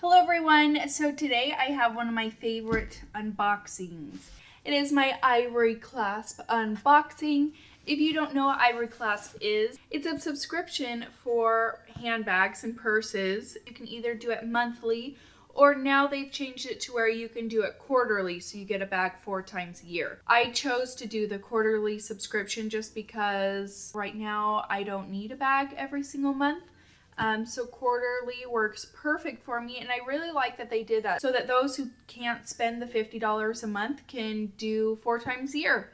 Hello everyone, so today I have one of my favorite unboxings. It is my Ivory Clasp unboxing. If you don't know what Ivory Clasp is, it's a subscription for handbags and purses. You can either do it monthly or now they've changed it to where you can do it quarterly, so you get a bag 4 times a year. I chose to do the quarterly subscription just because right now I don't need a bag every single month. So quarterly works perfect for me, and I really like that they did that so that those who can't spend the $50 a month can do 4 times a year.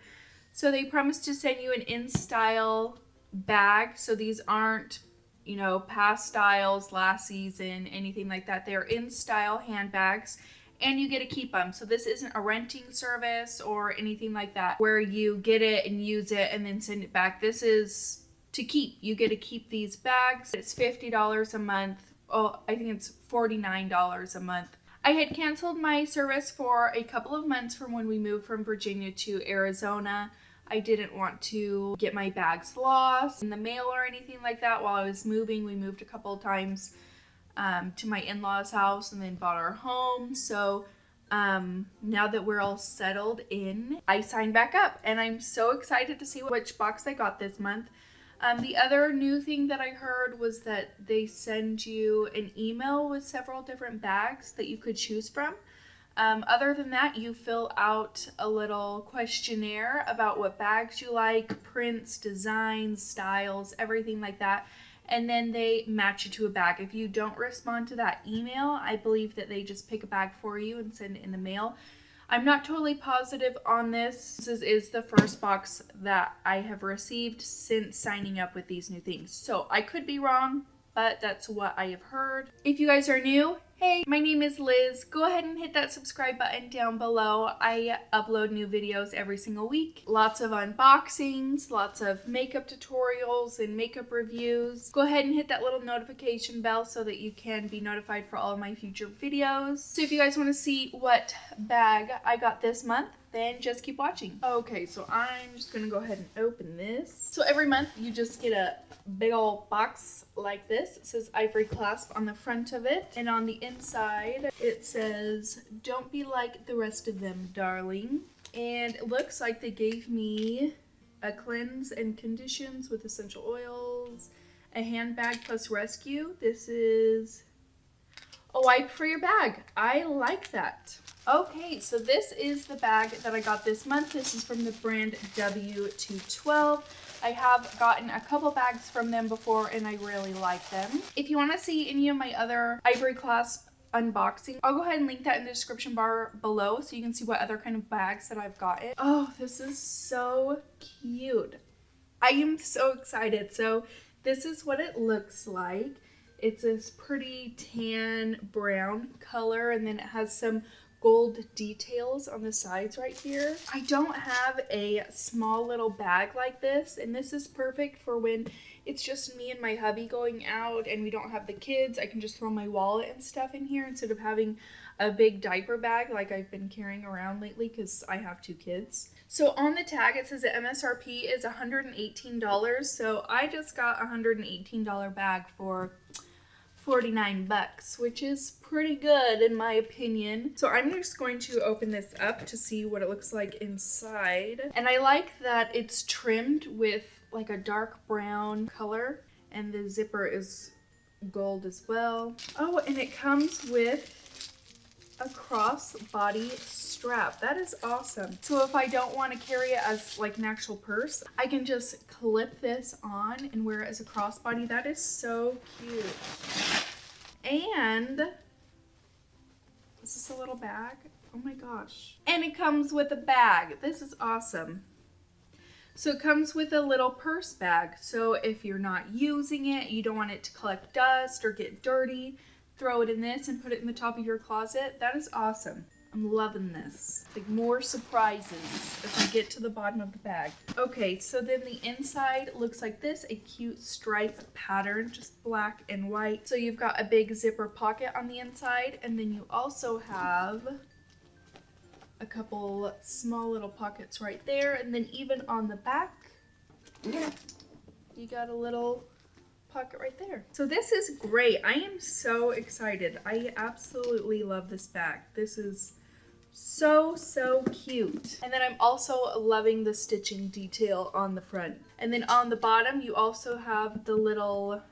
So they promised to send you an in-style bag, so these aren't, you know, past styles, last season, anything like that. They're in-style handbags, and you get to keep them. So this isn't a renting service or anything like that where you get it and use it and then send it back. This is to keep. You get to keep these bags. It's $50 a month. Oh, I think it's $49 a month. I had canceled my service for a couple of months from when we moved from Virginia to Arizona. I didn't want to get my bags lost in the mail or anything like that while I was moving. We moved a couple of times to my in-laws' house and then bought our home. So now that we're all settled in, I signed back up and I'm so excited to see which box I got this month. The other new thing that I heard was that they send you an email with several different bags that you could choose from. Other than that, you fill out a little questionnaire about what bags you like, prints, designs, styles, everything like that. And then they match you to a bag. If you don't respond to that email, I believe that they just pick a bag for you and send it in the mail. I'm not totally positive on this. This is the first box that I have received since signing up with these new things. So I could be wrong, but that's what I have heard. If you guys are new, hey, my name is Liz. Go ahead and hit that subscribe button down below. I upload new videos every single week. Lots of unboxings, lots of makeup tutorials and makeup reviews. Go ahead and hit that little notification bell so that you can be notified for all of my future videos. So if you guys want to see what bag I got this month, then just keep watching. Okay, so I'm just gonna go ahead and open this. So every month you just get a big old box like this. It says Ivory Clasp on the front of it, and on the inside it says, "Don't be like the rest of them, darling." And it looks like they gave me a cleanse and conditions with essential oils, a handbag plus rescue. This is a wipe for your bag. I like that. Okay, so this is the bag that I got this month. This is from the brand W212. I have gotten a couple bags from them before and I really like them. If you want to see any of my other Ivory Clasp unboxing, I'll go ahead and link that in the description bar below so you can see what other kind of bags that I've gotten. Oh, this is so cute. I am so excited. So this is what it looks like. It's this pretty tan brown color, and then it has some gold details on the sides right here. I don't have a small little bag like this, and this is perfect for when it's just me and my hubby going out and we don't have the kids. I can just throw my wallet and stuff in here instead of having a big diaper bag like I've been carrying around lately because I have 2 kids. So on the tag it says the MSRP is $118, so I just got a $118 bag for 49 bucks, which is pretty good in my opinion. So I'm just going to open this up to see what it looks like inside. And I like that it's trimmed with like a dark brown color, and the zipper is gold as well. Oh, and it comes with a crossbody strap. That is awesome. So if I don't want to carry it as like an actual purse, I can just clip this on and wear it as a crossbody. That is so cute. And is this a little bag? Oh my gosh. And it comes with a bag. This is awesome. So it comes with a little purse bag. So if you're not using it, you don't want it to collect dust or get dirty, throw it in this and put it in the top of your closet. That is awesome. I'm loving this. Like more surprises as we get to the bottom of the bag. Okay, so then the inside looks like this, a cute stripe pattern, just black and white. So you've got a big zipper pocket on the inside, and then you also have a couple small little pockets right there, and then even on the back, you got a little pocket right there. So this is great. I am so excited. I absolutely love this bag. This is so cute. And then I'm also loving the stitching detail on the front. And then on the bottom you also have the little,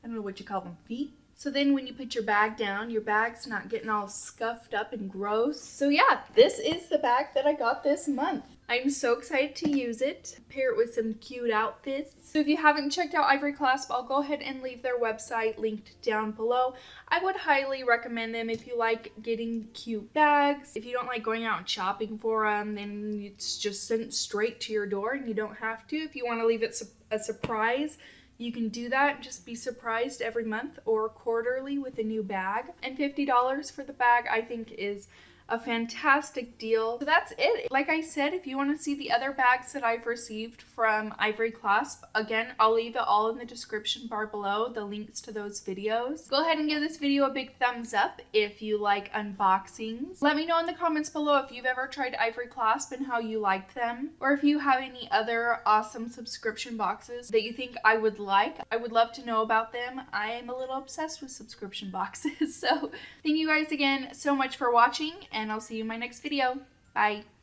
I don't know what you call them, feet. So then when you put your bag down, your bag's not getting all scuffed up and gross. So yeah, this is the bag that I got this month. I'm so excited to use it, pair it with some cute outfits. So if you haven't checked out Ivory Clasp, I'll go ahead and leave their website linked down below. I would highly recommend them if you like getting cute bags. If you don't like going out and shopping for them, then it's just sent straight to your door and you don't have to. If you want to leave it a surprise, you can do that. Just be surprised every month or quarterly with a new bag. And $50 for the bag I think is a fantastic deal. So that's it. Like I said, if you want to see the other bags that I've received from Ivory Clasp, again, I'll leave it all in the description bar below, the links to those videos. Go ahead and give this video a big thumbs up if you like unboxings. Let me know in the comments below if you've ever tried Ivory Clasp and how you liked them, or if you have any other awesome subscription boxes that you think I would like. I would love to know about them. I am a little obsessed with subscription boxes. So thank you guys again so much for watching, and I'll see you in my next video. Bye.